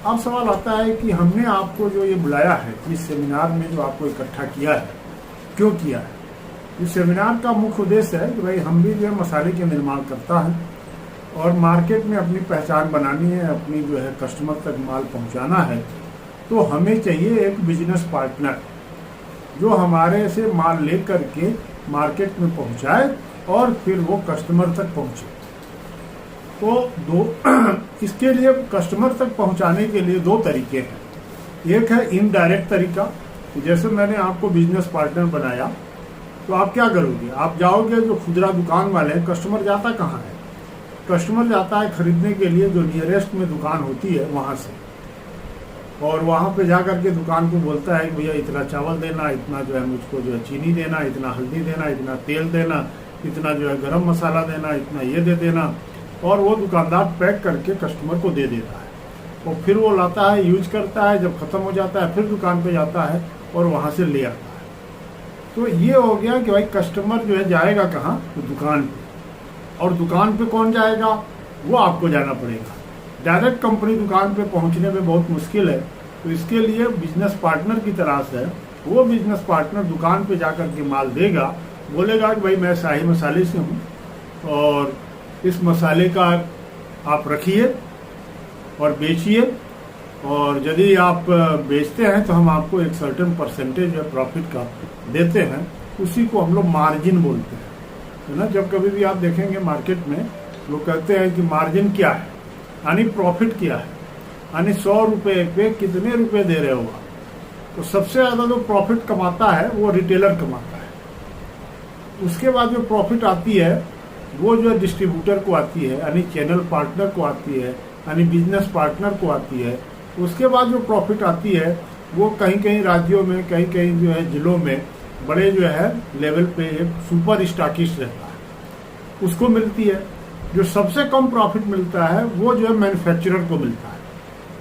अब सवाल आता है कि हमने आपको जो ये बुलाया है, इस सेमिनार में जो आपको इकट्ठा किया है, क्यों किया है। इस सेमिनार का मुख्य उद्देश्य है कि भाई हम भी जो है मसाले के निर्माण करता है और मार्केट में अपनी पहचान बनानी है, अपनी जो है कस्टमर तक माल पहुंचाना है। तो हमें चाहिए एक बिजनेस पार्टनर जो हमारे से माल ले करके मार्केट में पहुंचाए और फिर वो कस्टमर तक पहुंचे। तो इसके लिए कस्टमर तक पहुंचाने के लिए दो तरीके हैं। एक है इनडायरेक्ट तरीका, जैसे मैंने आपको बिजनेस पार्टनर बनाया तो आप क्या करोगे, आप जाओगे जो खुदरा दुकान वाले हैं, कस्टमर जाता कहाँ है, कस्टमर जाता है खरीदने के लिए जो नियरेस्ट में दुकान होती है वहाँ से, और वहाँ पे जा करके दुकान को बोलता है कि भैया इतना चावल देना, इतना जो है मुझको जो है चीनी देना, इतना हल्दी देना, इतना तेल देना, इतना जो है गरम मसाला देना, इतना ये दे देना, और वो दुकानदार पैक करके कस्टमर को दे देता है। और फिर वो लाता है, यूज करता है, जब खत्म हो जाता है फिर दुकान पे जाता है और वहाँ से ले आता है। तो ये हो गया कि भाई कस्टमर जो है जाएगा कहाँ, तो दुकान पे, और दुकान पे कौन जाएगा, वो आपको जाना पड़ेगा। डायरेक्ट कंपनी दुकान पे पहुंचने में बहुत मुश्किल है, तो इसके लिए बिजनेस पार्टनर की तलाश है। वो बिजनेस पार्टनर दुकान पे जाकर के माल देगा, बोलेगा कि भाई मैं शाही मसाले से हूँ और इस मसाले का आप रखिए और बेचिए, और यदि आप बेचते हैं तो हम आपको एक सर्टेन परसेंटेज या प्रॉफिट का देते हैं, उसी को हम लोग मार्जिन बोलते हैं, है ना। जब कभी भी आप देखेंगे मार्केट में लोग कहते हैं कि मार्जिन क्या है, यानी प्रॉफिट क्या है, यानी 100 रुपये पे कितने रुपए दे रहे हो आप। तो सबसे ज़्यादा जो प्रॉफिट कमाता है वो रिटेलर कमाता है। उसके बाद जो प्रॉफिट आती है वो जो है डिस्ट्रीब्यूटर को आती है, यानी चैनल पार्टनर को आती है, यानी बिजनेस पार्टनर को आती है। उसके बाद जो प्रॉफिट आती है वो कहीं कहीं राज्यों में, कहीं कहीं जो है जिलों में बड़े जो है लेवल पे एक सुपर स्टॉकिस्ट रहता है, उसको मिलती है। जो सबसे कम प्रॉफिट मिलता है वो जो है मैन्युफैक्चरर को मिलता है।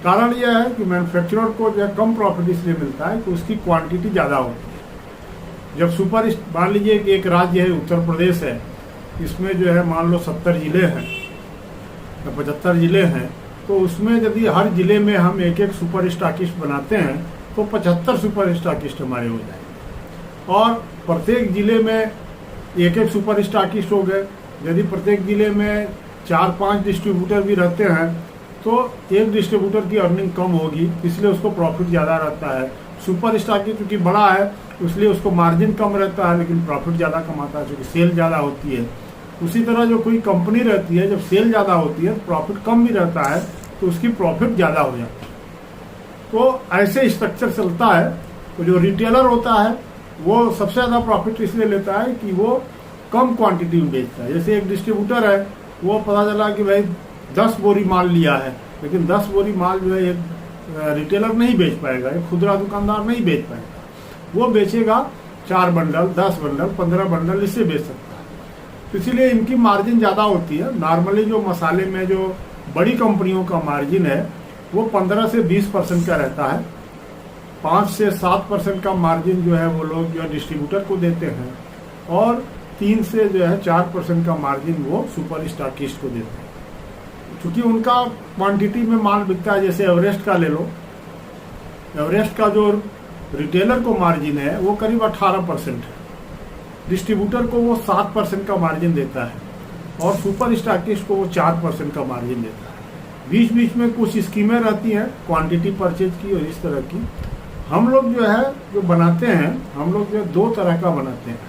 कारण यह है कि मैन्युफैक्चरर को जो है कम प्रॉफिट इसलिए मिलता है कि उसकी क्वांटिटी ज़्यादा होती है। जब सुपर, मान लीजिए कि एक राज्य है उत्तर प्रदेश है, इसमें जो है मान लो 70 जिले हैं या 75 जिले हैं, तो उसमें यदि हर जिले में हम एक एक सुपर स्टॉकिस्ट बनाते हैं तो 75 सुपर स्टॉकिस्ट हमारे हो जाएंगे, और प्रत्येक जिले में एक एक सुपर स्टॉकिस्ट हो गए। यदि प्रत्येक जिले में 4-5 डिस्ट्रीब्यूटर भी रहते हैं तो एक डिस्ट्रीब्यूटर की अर्निंग कम होगी, इसलिए उसको प्रॉफिट ज़्यादा रहता है। सुपर स्टॉकिस्ट क्योंकि बड़ा है इसलिए उसको मार्जिन कम रहता है, लेकिन प्रॉफिट ज़्यादा कमाता है क्योंकि सेल ज़्यादा होती है। उसी तरह जो कोई कंपनी रहती है, जब सेल ज़्यादा होती है प्रॉफिट कम भी रहता है तो उसकी प्रॉफिट ज़्यादा हो जाती है। तो ऐसे स्ट्रक्चर चलता है। तो जो रिटेलर होता है वो सबसे ज़्यादा प्रॉफिट इसलिए लेता है कि वो कम क्वांटिटी में बेचता है। जैसे एक डिस्ट्रीब्यूटर है, वो पता चला कि भाई 10 बोरी माल लिया है, लेकिन 10 बोरी माल जो है एक रिटेलर नहीं बेच पाएगा, एक खुदरा दुकानदार नहीं बेच पाएगा। वो बेचेगा 4 बंडल, 10 बंडल, 15 बंडल, इससे बेच सकता है। तो इसीलिए इनकी मार्जिन ज़्यादा होती है। नॉर्मली जो मसाले में जो बड़ी कंपनियों का मार्जिन है वो 15 से 20% का रहता है। 5 से 7% का मार्जिन जो है वो लोग जो है डिस्ट्रीब्यूटर को देते हैं, और 3 से जो है 4% का मार्जिन वो सुपर स्टॉकिस्ट को देते हैं, क्योंकि उनका क्वांटिटी में माल बिकता है। जैसे एवरेस्ट का ले लो, एवरेस्ट का जो रिटेलर को मार्जिन है वो करीब 18% है, डिस्ट्रीब्यूटर को वो 7% का मार्जिन देता है, और सुपर स्टॉकिस्ट को वो 4% का मार्जिन देता है। बीच बीच में कुछ स्कीमें रहती हैं क्वांटिटी परचेज की और इस तरह की। हम लोग जो है जो बनाते हैं, हम लोग जो 2 तरह का बनाते हैं।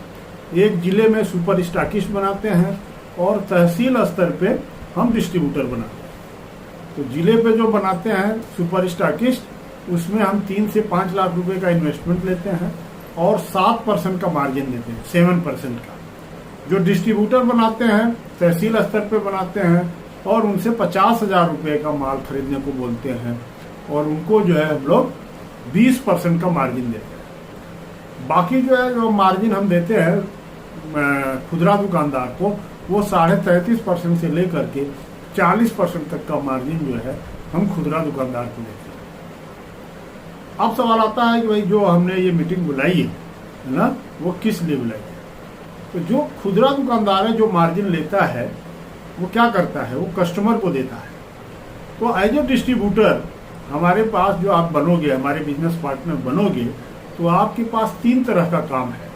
एक जिले में सुपर स्टॉकिस्ट बनाते हैं और तहसील स्तर पे हम डिस्ट्रीब्यूटर बनाते हैं। तो जिले पे जो बनाते हैं सुपर स्टॉकिस्ट, उसमें हम 3 से 5 लाख रुपए का इन्वेस्टमेंट लेते हैं और 7% का मार्जिन देते हैं, 7% का। जो डिस्ट्रीब्यूटर बनाते हैं तहसील स्तर पे बनाते हैं और उनसे 50,000 रुपये का माल खरीदने को बोलते हैं, और उनको जो है हम लोग 20% का मार्जिन देते हैं। बाकी जो है जो मार्जिन हम देते हैं खुदरा दुकानदार को, वो 33.5% से लेकर के 40% तक का मार्जिन जो है हम खुदरा दुकानदार को देते हैं। अब सवाल आता है कि भाई जो हमने ये मीटिंग बुलाई है ना, वो किस लिए बुलाई है। तो जो खुदरा दुकानदार है जो मार्जिन लेता है वो क्या करता है, वो कस्टमर को देता है। तो एज ए डिस्ट्रीब्यूटर हमारे पास जो आप बनोगे, हमारे बिजनेस पार्टनर बनोगे, तो आपके पास 3 तरह का काम है।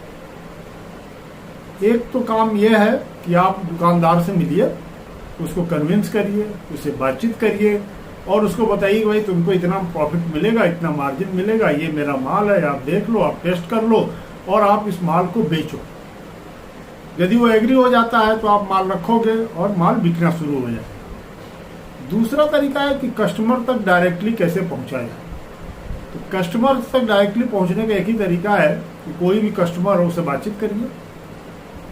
एक तो काम यह है कि आप दुकानदार से मिलिए, उसको कन्विंस करिए, उससे बातचीत करिए और उसको बताइए कि भाई तुमको इतना प्रॉफिट मिलेगा, इतना मार्जिन मिलेगा, ये मेरा माल है, आप देख लो, आप टेस्ट कर लो और आप इस माल को बेचो। यदि वो एग्री हो जाता है तो आप माल रखोगे और माल बिकना शुरू हो जाएगा। दूसरा तरीका है कि कस्टमर तक डायरेक्टली कैसे पहुंचा जाए। तो कस्टमर तक डायरेक्टली पहुंचने का एक ही तरीका है कि कोई भी कस्टमर हो उससे बातचीत करिए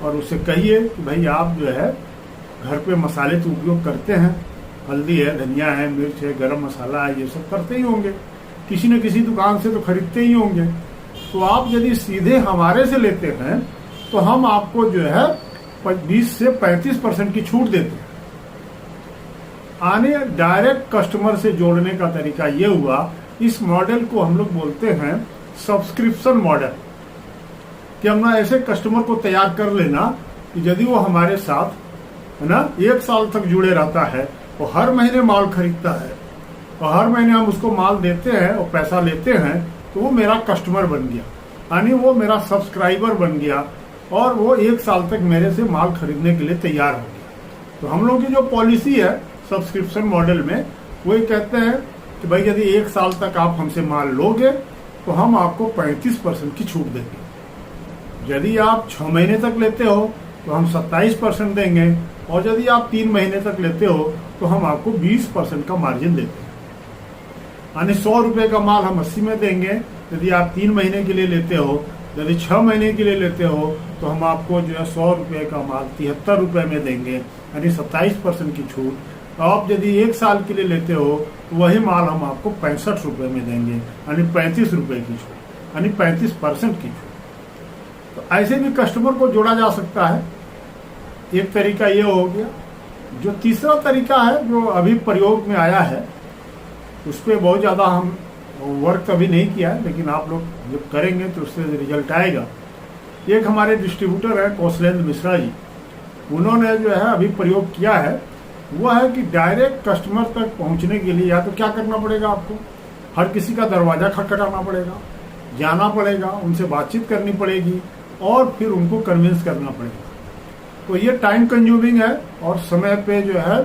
और उससे कहिए कि भाई आप जो है घर पे मसाले तो उपयोग करते हैं, हल्दी है, धनिया है, मिर्च है, गरम मसाला है, ये सब करते ही होंगे, किसी न किसी दुकान से तो खरीदते ही होंगे। तो आप यदि सीधे हमारे से लेते हैं तो हम आपको जो है 20 से 35% की छूट देते हैं। आने डायरेक्ट कस्टमर से जोड़ने का तरीका ये हुआ। इस मॉडल को हम लोग बोलते हैं सब्सक्रिप्शन मॉडल, कि हम ना ऐसे कस्टमर को तैयार कर लेना कि यदि वो हमारे साथ है ना 1 साल तक जुड़े रहता है, वो हर महीने माल खरीदता है और हर महीने हम उसको माल देते हैं और पैसा लेते हैं, तो वो मेरा कस्टमर बन गया, यानी वो मेरा सब्सक्राइबर बन गया और वो 1 साल तक मेरे से माल खरीदने के लिए तैयार हो गया। तो हम लोग की जो पॉलिसी है सब्सक्रिप्शन मॉडल में, वो ये कहते हैं कि भाई यदि 1 साल तक आप हमसे माल लोगे तो हम आपको 35% की छूट देंगे। यदि आप 6 महीने तक लेते हो तो हम 27% देंगे और यदि आप 3 महीने तक लेते हो तो हम आपको 20% का मार्जिन देते हैं। यानी 100 रुपये का माल हम 80 में देंगे यदि आप 3 महीने के लिए लेते हो। यदि 6 महीने के लिए लेते हो तो हम आपको जो है 100 रुपये का माल 73 रुपये में देंगे, यानी 27% की छूट। आप यदि 1 साल के लिए लेते हो तो वही माल हम आपको 65 रुपये में देंगे, यानी 35 रुपये की छूट, यानी 35% की छूट। तो ऐसे भी कस्टमर को जोड़ा जा सकता है। एक तरीका ये हो गया। जो तीसरा तरीका है जो अभी प्रयोग में आया है, उस पर बहुत ज़्यादा हम वर्क अभी नहीं किया है, लेकिन आप लोग जब करेंगे तो उससे रिजल्ट आएगा। एक हमारे डिस्ट्रीब्यूटर है कौशलेंद्र मिश्रा जी, उन्होंने जो है अभी प्रयोग किया है, वो है कि डायरेक्ट कस्टमर तक पहुंचने के लिए या तो क्या करना पड़ेगा, आपको हर किसी का दरवाजा खटखटाना पड़ेगा, जाना पड़ेगा, उनसे बातचीत करनी पड़ेगी और फिर उनको कन्विंस करना पड़ेगा। तो ये टाइम कंज्यूमिंग है और समय पे जो है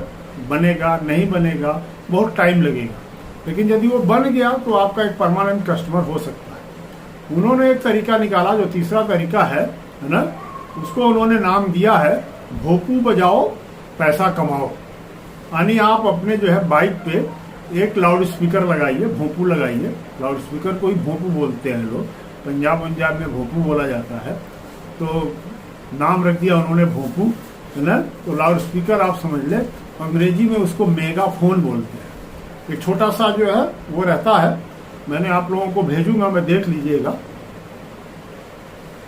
बनेगा नहीं बनेगा, बहुत टाइम लगेगा। लेकिन यदि वो बन गया तो आपका एक परमानेंट कस्टमर हो सकता है। उन्होंने एक तरीका निकाला जो तीसरा तरीका है ना, उसको उन्होंने नाम दिया है भोपू बजाओ पैसा कमाओ। यानी आप अपने जो है बाइक पे एक लाउड स्पीकर लगाइए, भोपू लगाइए। लाउड स्पीकर को ही भोपू बोलते हैं लोग, पंजाब में भोपू बोला जाता है, तो नाम रख दिया उन्होंने भोपू, है ना। तो लाउड स्पीकर आप समझ ले, अंग्रेजी में उसको मेगाफोन बोलते हैं। एक छोटा सा जो है वो रहता है, मैंने आप लोगों को भेजूंगा, मैं देख लीजिएगा।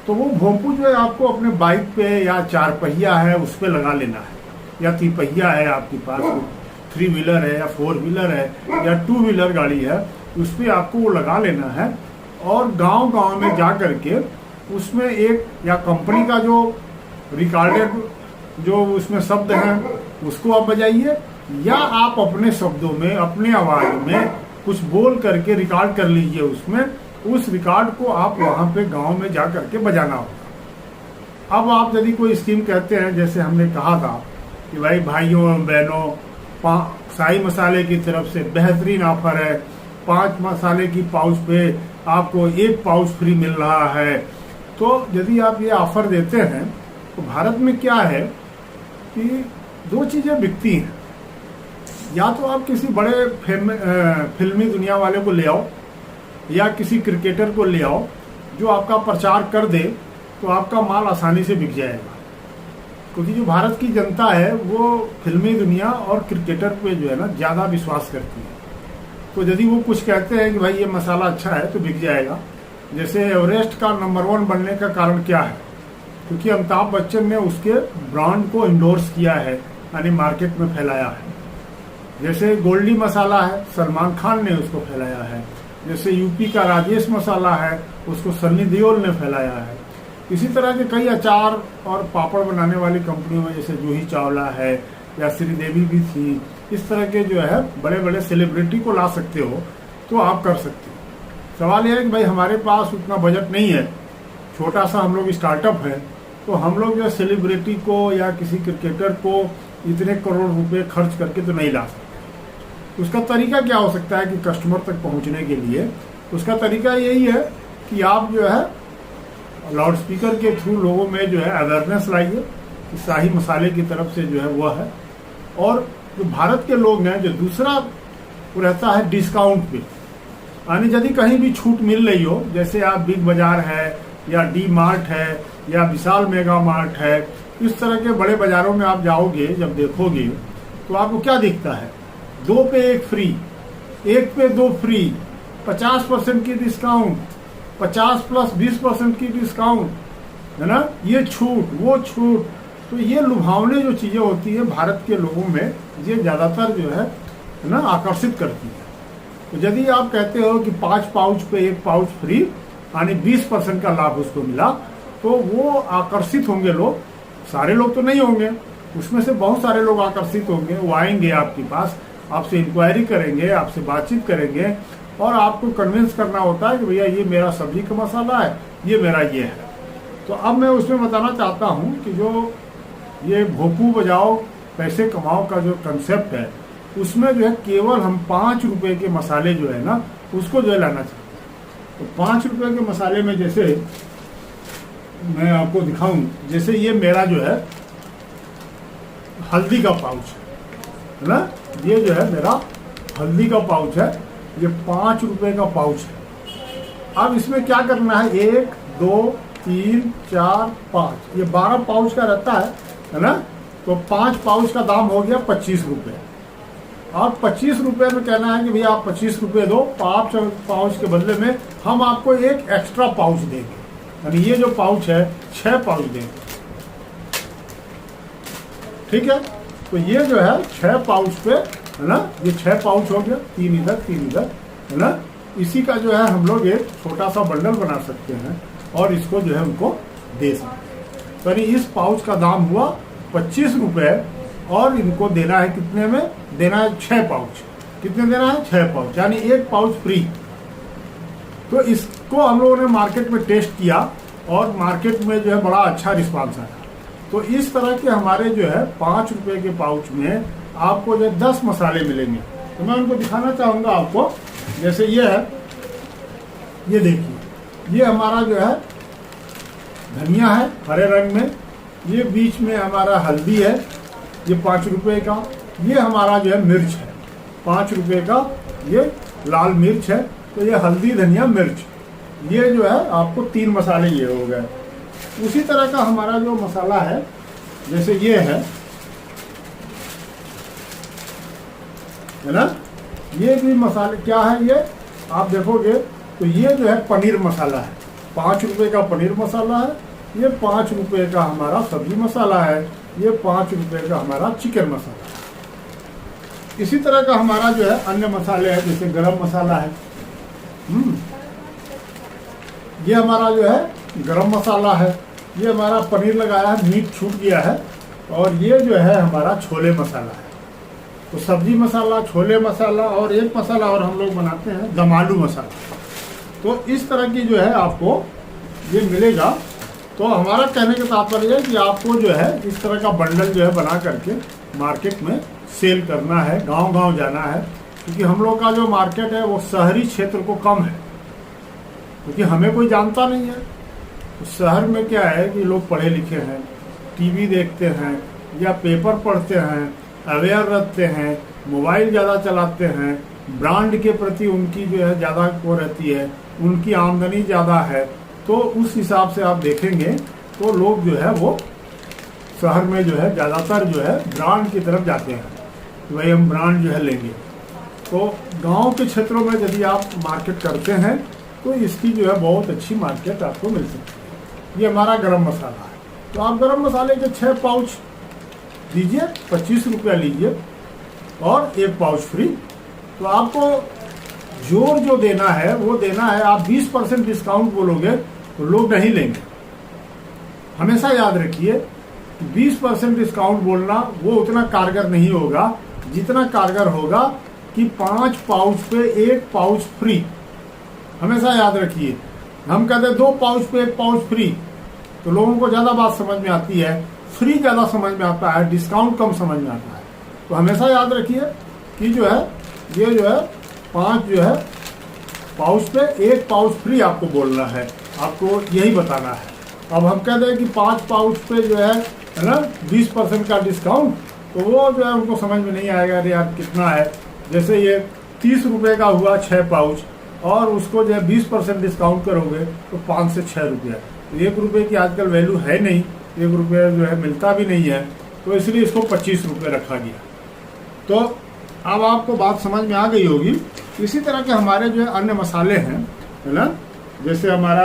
तो वो भोंपू जो है आपको अपने बाइक पे या 4 पहिया है उस पर लगा लेना है, या 3 पहिया है आपके पास, 3 व्हीलर है या 4 व्हीलर है या 2 व्हीलर गाड़ी है, उस पर आपको वो लगा लेना है और गांव में जा करके उसमें एक या कंपनी का जो रिकॉर्डेड जो उसमें शब्द हैं उसको आप बजाइए, या आप अपने शब्दों में अपने आवाज में कुछ बोल करके रिकॉर्ड कर लीजिए उसमें। उस रिकॉर्ड को आप वहां पे गांव में जा करके बजाना होगा। अब आप यदि कोई स्कीम कहते हैं, जैसे हमने कहा था कि भाई भाइयों बहनों शाही मसाले की तरफ से बेहतरीन ऑफर है, 5 मसाले की पाउच पे आपको 1 पाउच फ्री मिल रहा है। तो यदि आप ये ऑफर देते हैं तो भारत में क्या है कि 2 चीजें बिकती हैं। या तो आप किसी बड़े फिल्मी दुनिया वाले को ले आओ या किसी क्रिकेटर को ले आओ जो आपका प्रचार कर दे, तो आपका माल आसानी से बिक जाएगा। क्योंकि जो भारत की जनता है वो फिल्मी दुनिया और क्रिकेटर पे जो है ना ज़्यादा विश्वास करती है। तो यदि वो कुछ कहते हैं कि भाई ये मसाला अच्छा है तो बिक जाएगा। जैसे एवरेस्ट का नंबर 1 बनने का कारण क्या है, क्योंकि अमिताभ बच्चन ने उसके ब्रांड को इंडोर्स किया है, यानी मार्केट में फैलाया है। जैसे गोल्डी मसाला है, सलमान खान ने उसको फैलाया है। जैसे यूपी का राजेश मसाला है, उसको सन्नी देओल ने फैलाया है। इसी तरह के कई अचार और पापड़ बनाने वाली कंपनियों में जैसे जूही चावला है या श्रीदेवी भी थी, इस तरह के जो है बड़े बड़े सेलिब्रिटी को ला सकते हो तो आप कर सकते हैं। सवाल यह है कि भाई हमारे पास उतना बजट नहीं है, छोटा सा हम लोग स्टार्टअप है, तो हम लोग जो सेलिब्रिटी को या किसी क्रिकेटर को इतने करोड़ रुपए खर्च करके तो नहीं ला सकते। उसका तरीका क्या हो सकता है कि कस्टमर तक पहुंचने के लिए? उसका तरीका यही है कि आप जो है लाउड स्पीकर के थ्रू लोगों में जो है अवेयरनेस लाइए कि शाही मसाले की तरफ से जो है वह है। और जो भारत के लोग हैं, जो दूसरा वो रहता है डिस्काउंट पे, यानी यदि कहीं भी छूट मिल रही हो, जैसे आप बिग बाजार है या डी मार्ट है या विशाल मेगा मार्ट है, इस तरह के बड़े बाजारों में आप जाओगे, जब देखोगे तो आपको क्या दिखता है? 2 पे 1 फ्री, 1 पे 2 फ्री, 50% की डिस्काउंट, 50 प्लस 20% की डिस्काउंट, है ना, ये छूट वो छूट। तो ये लुभावने जो चीजें होती है भारत के लोगों में, ये ज्यादातर जो है ना आकर्षित करती है। तो यदि आप कहते हो कि 5 पाउच पे 1 पाउच फ्री, यानी 20% का लाभ उसको मिला, तो वो आकर्षित होंगे लोग। सारे लोग तो नहीं होंगे, उसमें से बहुत सारे लोग आकर्षित होंगे, वो आएंगे आपके पास, आपसे इंक्वायरी करेंगे, आपसे बातचीत करेंगे, और आपको कन्विंस करना होता है कि भैया ये मेरा सब्जी का मसाला है, ये मेरा ये है। तो अब मैं उसमें बताना चाहता हूँ कि जो ये भोपू बजाओ पैसे कमाओ का जो कंसेप्ट है, उसमें जो है केवल हम 5 रुपए के मसाले जो है ना उसको जो है लाना चाहते हैं। तो 5 रुपए के मसाले में जैसे मैं आपको दिखाऊं, जैसे ये मेरा जो है हल्दी का पाउच है ना, ये जो है मेरा हल्दी का पाउच है, ये 5 रुपए का पाउच है। अब इसमें क्या करना है? 1 2 3 4 5, ये 12 पाउच का रहता है ना। तो 5 पाउच का दाम हो गया 25 रुपए। अब 25 रुपए में कहना है कि भैया आप 25 रुपए दो, 5 पाउच के बदले में हम आपको एक एक्स्ट्रा पाउच देंगे, यानी ये जो पाउच है 6 पाउच देंगे। ठीक है, तो ये जो है 6 पाउच पे, है ना, ये 6 पाउच हो गया, 3 इधर 3 इधर, है ना। इसी का जो है हम लोग एक छोटा सा बंडल बना सकते हैं और इसको जो है उनको दे सकते हैं। तो इस पाउच का दाम हुआ 25 रुपए, और इनको देना है कितने में? देना है 6 पाउच। कितने देना है? 6 पाउच, यानी 1 पाउच फ्री। तो इसको हम लोगों ने मार्केट में टेस्ट किया और मार्केट में जो है बड़ा अच्छा रिस्पांस आया। तो इस तरह के हमारे जो है 5 रुपए के पाउच में आपको जो 10 मसाले मिलेंगे। तो मैं उनको दिखाना चाहूंगा आपको। जैसे ये है, ये देखिए, ये हमारा जो है धनिया है हरे रंग में, ये बीच में हमारा हल्दी है, ये 5 रुपए का। ये हमारा जो है मिर्च है 5 रुपए का, ये लाल मिर्च है। तो ये हल्दी धनिया मिर्च, ये जो है आपको 3 मसाले ये हो गए। उसी तरह का हमारा जो मसाला है, जैसे ये है ना, ये भी मसाले क्या है, ये आप देखोगे तो ये जो है पनीर मसाला है, 5 रुपए का पनीर मसाला है। ये 5 रुपए का हमारा सब्जी मसाला है, ये 5 रुपए का हमारा चिकन मसाला है। इसी तरह का हमारा जो है अन्य मसाले हैं, जैसे गरम मसाला है, ये हमारा जो है गरम मसाला है। ये हमारा पनीर लगाया है, मीट छूट गया है। और ये जो है हमारा छोले मसाला है। तो सब्जी मसाला, छोले मसाला, और एक मसाला और हम लोग बनाते हैं दम आलू मसाला। तो इस तरह की जो है आपको ये मिलेगा। तो हमारा कहने का तात्पर्य है कि आपको जो है इस तरह का बंडल जो है बना करके मार्केट में सेल करना है, गांव-गांव जाना है। क्योंकि हम लोग का जो मार्केट है वो शहरी क्षेत्र को कम है, क्योंकि हमें कोई जानता नहीं है। तो शहर में क्या है कि लोग पढ़े लिखे हैं, टीवी देखते हैं या पेपर पढ़ते हैं, अवेयर रहते हैं, मोबाइल ज़्यादा चलाते हैं, ब्रांड के प्रति उनकी जो है ज़्यादा वो रहती है, उनकी आमदनी ज़्यादा है। तो उस हिसाब से आप देखेंगे तो लोग जो है वो शहर में जो है ज़्यादातर जो है ब्रांड की तरफ जाते हैं, वही हम ब्रांड जो है लेंगे। तो गांव के क्षेत्रों में यदि आप मार्केट करते हैं तो इसकी जो है बहुत अच्छी मार्केट आपको मिल सकती है। ये हमारा गरम मसाला है। तो आप गरम मसाले के 6 पाउच दीजिए, 25 रुपया लीजिए और 1 पाउच फ्री। तो आपको जोर जो देना है वो देना है। आप 20% डिस्काउंट बोलोगे तो लोग नहीं लेंगे। हमेशा याद रखिए 20% डिस्काउंट बोलना वो उतना कारगर नहीं होगा जितना कारगर होगा कि 5 पाउच पे 1 पाउच फ्री। हमेशा याद रखिए, हम कहते हैं 2 पाउच पे 1 पाउच फ्री, तो लोगों को ज़्यादा बात समझ में आती है, फ्री ज़्यादा समझ में आता है, डिस्काउंट कम समझ में आता है। तो हमेशा याद रखिए कि जो है ये जो है 5 जो है पाउच पे 1 पाउच फ्री आपको बोलना है, आपको यही बताना है। अब हम कहते हैं कि 5 पाउच पे जो है ना 20% का डिस्काउंट, तो वो जो है उनको समझ में नहीं आएगा, अरे यार कितना है। जैसे ये 30 रुपये का हुआ 6 पाउच, और उसको जो है 20% डिस्काउंट करोगे तो 5 से 6 रुपये। तो 1 रुपये की आजकल वैल्यू है नहीं, 1 रुपये जो है मिलता भी नहीं है, तो इसलिए इसको 25 रुपये रखा गया। तो अब आपको बात समझ में आ गई होगी। इसी तरह के हमारे जो है अन्य मसाले हैं, है ना, जैसे हमारा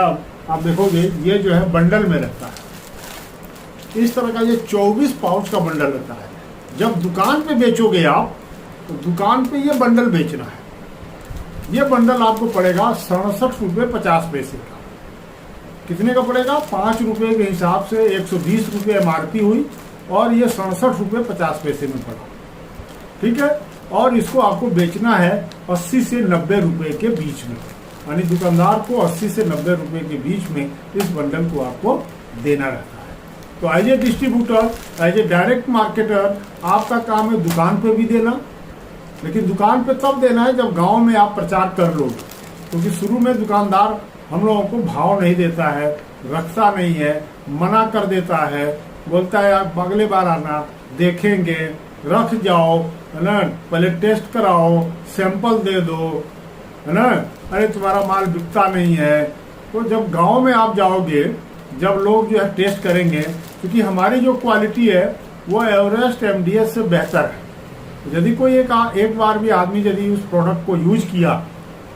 आप देखोगे ये जो है बंडल में रहता है, इस तरह का ये 24 पाउच का बंडल रहता है। जब दुकान पे बेचोगे आप, तो दुकान पे ये बंडल बेचना है। ये बंडल आपको पड़ेगा 67 रुपये 50 पैसे का। कितने का पड़ेगा? 5 रुपये के हिसाब से 120 रुपये MRP हुई, और ये 67 रुपये 50 पैसे में पड़ा। ठीक है, और इसको आपको बेचना है 80 से 90 रुपये के बीच में, यानी दुकानदार को 80 से 90 रुपये के बीच में इस बंडल को आपको देना रहता है। तो as a distributor, as a direct marketer, आपका काम है दुकान पे भी देना, लेकिन दुकान पे तब देना है जब गांव में आप प्रचार कर लोगे, क्योंकि शुरू में दुकानदार हम लोगों को भाव नहीं देता है, रखता नहीं है, मना कर देता है, बोलता है आप अगले बार आना, देखेंगे, रख जाओ, है ना, पहले टेस्ट कराओ, सैंपल दे दो, है ना, अरे तुम्हारा माल बिकता नहीं है। तो जब गांव में आप जाओगे, जब लोग जो है टेस्ट करेंगे, क्योंकि हमारी जो क्वालिटी है वो एवरेस्ट MDS से बेहतर है। यदि कोई एक बार भी आदमी यदि उस प्रोडक्ट को यूज किया,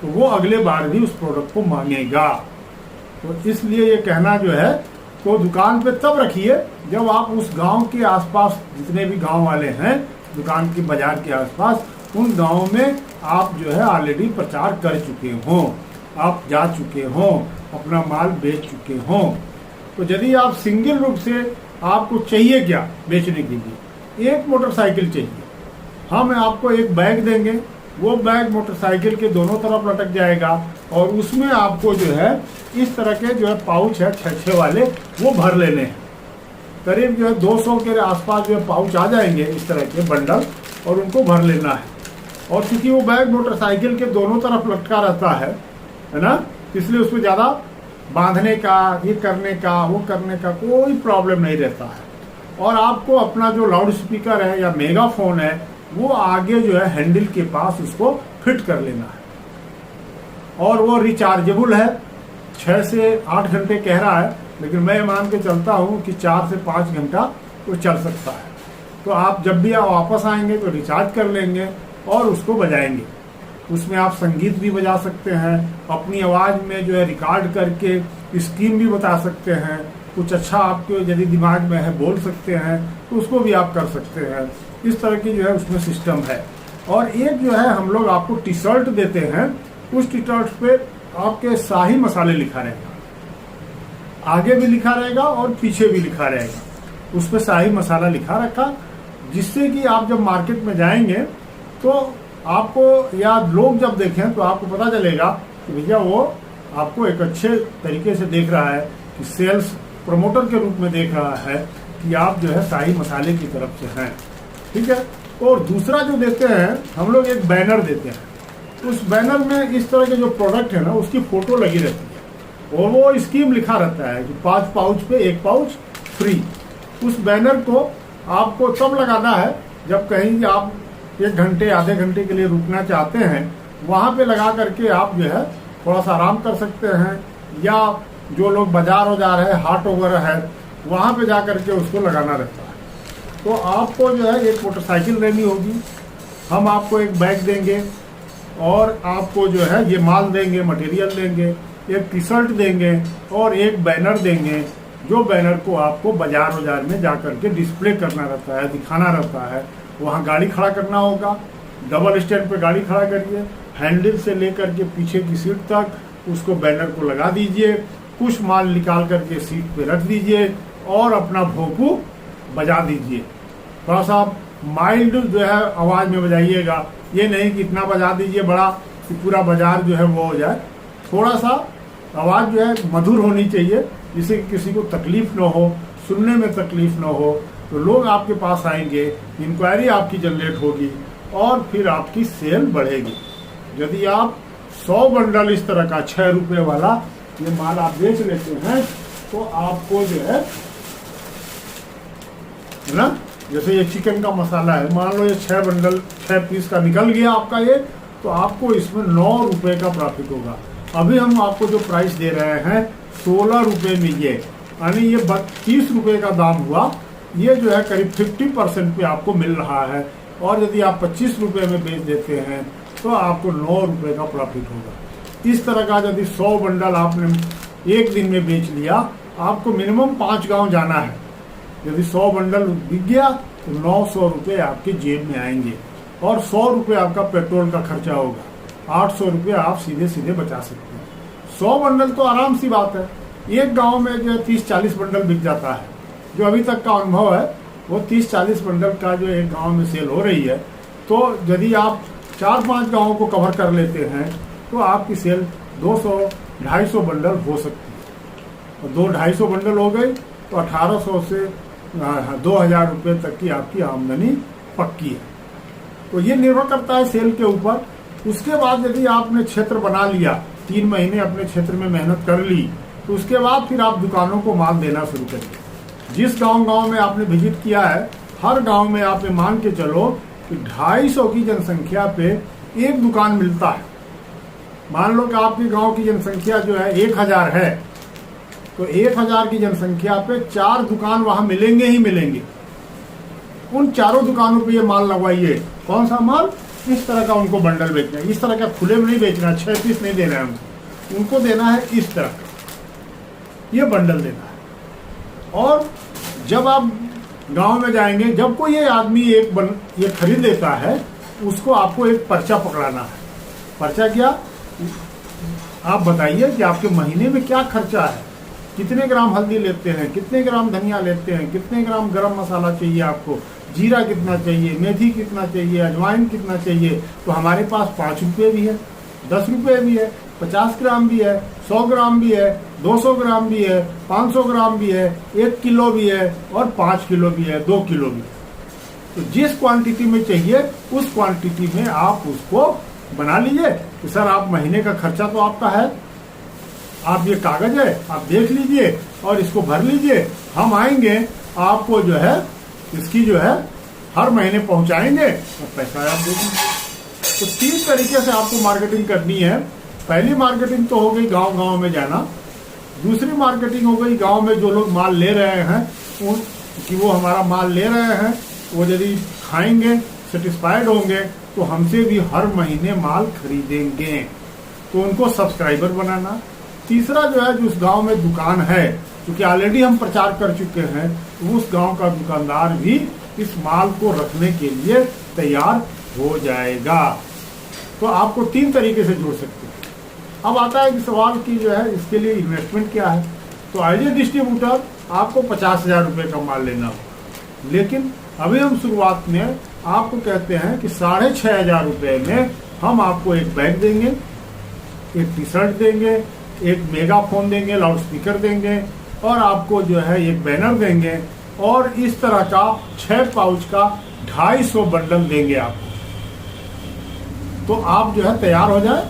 तो वो अगले बार भी उस प्रोडक्ट को मांगेगा। तो इसलिए ये कहना जो है, तो दुकान पे तब रखिए जब आप उस गांव के आसपास जितने भी गांव वाले हैं, दुकान के बाजार के आसपास, उन गांव में आप जो है ऑलरेडी प्रचार कर चुके हों, आप जा चुके हों, अपना माल बेच चुके हों। तो यदि आप सिंगल रूप से आपको चाहिए क्या बेचने के लिए, एक मोटरसाइकिल चाहिए, हम आपको एक बैग देंगे, वो बैग मोटरसाइकिल के दोनों तरफ लटक जाएगा, और उसमें आपको जो है इस तरह के जो है पाउच है 6-6 वाले, वो भर लेने हैं। करीब जो है 200 के आसपास जो है पाउच आ जाएंगे इस तरह के बंडल, और उनको भर लेना है। और क्योंकि वो बैग मोटरसाइकिल के दोनों तरफ लटका रहता है ना, इसलिए उसमें ज़्यादा बांधने का, ये करने का, वो करने का कोई प्रॉब्लम नहीं रहता है। और आपको अपना जो लाउड स्पीकर है या मेगाफोन है, वो आगे जो है हैंडल के पास उसको फिट कर लेना है। और वो रिचार्जेबल है, 6 से 8 घंटे कह रहा है, लेकिन मैं मान के चलता हूँ कि 4 से 5 घंटा वो चल सकता है। तो आप जब भी आप वापस आएंगे तो रिचार्ज कर लेंगे और उसको बजाएंगे। उसमें आप संगीत भी बजा सकते हैं, अपनी आवाज़ में जो है रिकॉर्ड करके स्कीम भी बता सकते हैं, कुछ अच्छा आपके यदि दिमाग में है बोल सकते हैं, तो उसको भी आप कर सकते हैं। इस तरह की जो है उसमें सिस्टम है। और एक जो है हम लोग आपको टी शर्ट देते हैं, उस टी शर्ट पे आपके शाही मसाले लिखा रहेगा, आगे भी लिखा रहेगा और पीछे भी लिखा रहेगा, उस पर शाही मसाला लिखा रखा, जिससे कि आप जब मार्केट में जाएंगे तो आपको, या लोग जब देखें तो आपको पता चलेगा कि भैया वो आपको एक अच्छे तरीके से देख रहा है, कि सेल्स प्रमोटर के रूप में देख रहा है कि आप जो है शाही मसाले की तरफ से हैं। ठीक है। और दूसरा जो देते हैं हम लोग, एक बैनर देते हैं। उस बैनर में इस तरह के जो प्रोडक्ट है ना, उसकी फोटो लगी रहती है, और वो स्कीम लिखा रहता है कि 5 पाउच पे 1 पाउच फ्री। उस बैनर को आपको तब लगाना है जब कहीं आप 1 घंटे आधे घंटे के लिए रुकना चाहते हैं, वहाँ पे लगा करके आप जो है थोड़ा सा आराम कर सकते हैं, या जो लोग बाजार वजार है, हाट वगैरह है, वहाँ पे जा करके उसको लगाना रहता है। तो आपको जो है एक मोटरसाइकिल लेनी होगी, हम आपको एक बैग देंगे, और आपको जो है ये माल देंगे, मटेरियल देंगे, एक टी शर्ट देंगे, और एक बैनर देंगे, जो बैनर को आपको बाजार में जा करके डिस्प्ले करना रहता है, दिखाना रहता है। वहाँ गाड़ी खड़ा करना होगा, डबल स्टैंड पे गाड़ी खड़ा करिए, हैंडल से लेकर के पीछे की सीट तक उसको बैनर को लगा दीजिए, कुछ माल निकाल करके सीट पे रख दीजिए, और अपना भोंपू बजा दीजिए। थोड़ा सा माइल्ड जो है आवाज में बजाइएगा, ये नहीं कि इतना बजा दीजिए बड़ा कि पूरा बाजार जो है वो हो जाए। थोड़ा सा आवाज जो है मधुर होनी चाहिए, जिससे किसी को तकलीफ ना हो, सुनने में तकलीफ ना हो, तो लोग आपके पास आएंगे, इंक्वायरी आपकी जनरेट होगी और फिर आपकी सेल बढ़ेगी। यदि आप 100 बंडल इस तरह का 6 रुपए वाला ये माल आप बेच लेते हैं तो आपको जो है ना, जैसे ये चिकन का मसाला है, मान लो ये 6 बंडल 6 पीस का निकल गया आपका ये, तो आपको इसमें 9 रुपए का प्रॉफिट होगा। अभी हम आपको जो प्राइस दे रहे हैं 16 रुपए में ये, यानी ये 30 रुपए का दाम हुआ। ये जो है करीब 50% पे आपको मिल रहा है, और यदि आप 25 रुपए में बेच देते हैं तो आपको 9 रुपए का प्रॉफिट होगा। इस तरह का यदि 100 बंडल आपने एक दिन में बेच लिया, आपको मिनिमम 5 गांव जाना है। यदि 100 बंडल बिक गया तो 900 रुपये आपके जेब में आएंगे, और 100 रुपये आपका पेट्रोल का खर्चा होगा। 800 रुपये आप सीधे सीधे बचा सकते हैं। 100 बंडल तो आराम सी बात है, एक गांव में जो 30-40 बंडल बिक जाता है। जो अभी तक का अनुभव है वो 30-40 बंडल का जो एक गांव में सेल हो रही है, तो यदि आप 4-5 गांवों को कवर कर लेते हैं तो आपकी सेल 200-250 बंडल हो सकती है। और 200-250 बंडल हो गई तो 1800 से 2000 रुपये तक की आपकी आमदनी पक्की है। तो ये निर्भर करता है सेल के ऊपर। उसके बाद यदि आपने क्षेत्र बना लिया, 3 महीने अपने क्षेत्र में मेहनत कर ली, तो उसके बाद फिर आप दुकानों को माल देना शुरू करिए। जिस गांव में आपने विजिट किया है, हर गांव में आप मान के चलो कि 250 की जनसंख्या पे एक दुकान मिलता है। मान लो कि आपके गांव की जनसंख्या जो है 1000 है, तो 1000 की जनसंख्या पे 4 दुकान वहां मिलेंगे ही मिलेंगे। उन चारों दुकानों पे ये माल लगवाइए। कौन सा माल? इस तरह का उनको बंडल बेचना है। इस तरह का खुले में नहीं बेचना, 6 पीस नहीं देना है उनको देना है इस तरह का, ये बंडल देना है। और जब आप गांव में जाएंगे, जब कोई ये आदमी ये खरीद लेता है, उसको आपको एक पर्चा पकड़ाना है। पर्चा क्या? आप बताइए कि आपके महीने में क्या खर्चा है, कितने ग्राम हल्दी लेते हैं, कितने ग्राम धनिया लेते हैं, कितने ग्राम गरम मसाला चाहिए आपको, जीरा कितना चाहिए, मेथी कितना चाहिए, अजवाइन कितना चाहिए। तो हमारे पास 5 रुपये भी है, 10 रुपये भी है, 50 ग्राम भी है, 100 ग्राम भी है, 200 ग्राम भी है, 500 ग्राम भी है, 1 किलो भी है, और 5 किलो भी है, 2 किलो भी है। तो जिस क्वांटिटी में चाहिए उस क्वांटिटी में आप उसको बना लीजिए कि सर आप महीने का खर्चा तो आपका है, आप ये कागज है आप देख लीजिए और इसको भर लीजिए। हम आएंगे आपको जो है इसकी जो है हर महीने पहुंचाएंगे और पैसा आप दे दीजिए। तो 3 तरीके से आपको मार्केटिंग करनी है। पहली मार्केटिंग तो हो गई गांव-गांव में जाना। दूसरी मार्केटिंग हो गई गांव में जो लोग माल ले रहे हैं कि वो हमारा माल ले रहे हैं, वो यदि खाएंगे सेटिस्फाइड होंगे तो हमसे भी हर महीने माल खरीदेंगे, तो उनको सब्सक्राइबर बनाना। तीसरा जो है, जिस गांव में दुकान है, क्योंकि ऑलरेडी हम प्रचार कर चुके हैं, तो उस गांव का दुकानदार भी इस माल को रखने के लिए तैयार हो जाएगा। तो आपको 3 तरीके से जोड़ सकते हैं। अब आता है कि सवाल की जो है इसके लिए इन्वेस्टमेंट क्या है। तो एज ए डिस्ट्रीब्यूटर आपको 50,000 रुपये का माल लेना होगा, लेकिन अभी हम शुरुआत में आपको कहते हैं कि 6,500 रुपये में हम आपको एक बैग देंगे, एक टी शर्ट देंगे, एक मेगाफोन देंगे, लाउड स्पीकर देंगे, और आपको जो है एक बैनर देंगे, और इस तरह का 6 पाउच का 250 बंडल देंगे आपको। तो आप जो है तैयार हो जाए,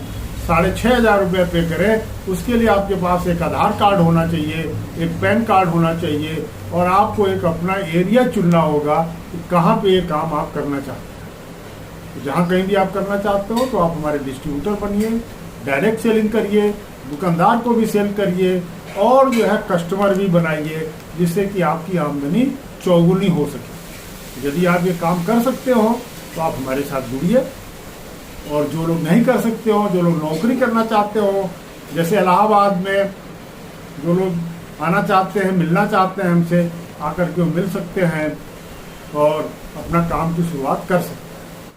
6,500 रुपये पे करें। उसके लिए आपके पास एक आधार कार्ड होना चाहिए, एक पैन कार्ड होना चाहिए, और आपको एक अपना एरिया चुनना होगा कि कहाँ पे ये काम आप करना चाहते हैं। तो जहाँ कहीं भी आप करना चाहते हो तो आप हमारे डिस्ट्रीब्यूटर बनिए, डायरेक्ट सेलिंग करिए, दुकानदार को भी सेल करिए, और जो है कस्टमर भी बनाइए, जिससे कि आपकी आमदनी चौगुनी हो सके। यदि आप ये काम कर सकते हो तो आप हमारे साथ जुड़िए। और जो लोग नहीं कर सकते हो, जो लोग नौकरी करना चाहते हो, जैसे इलाहाबाद में जो लोग आना चाहते हैं, मिलना चाहते हैं हमसे, आकर के वो मिल सकते हैं और अपना काम की शुरुआत कर सकते हैं।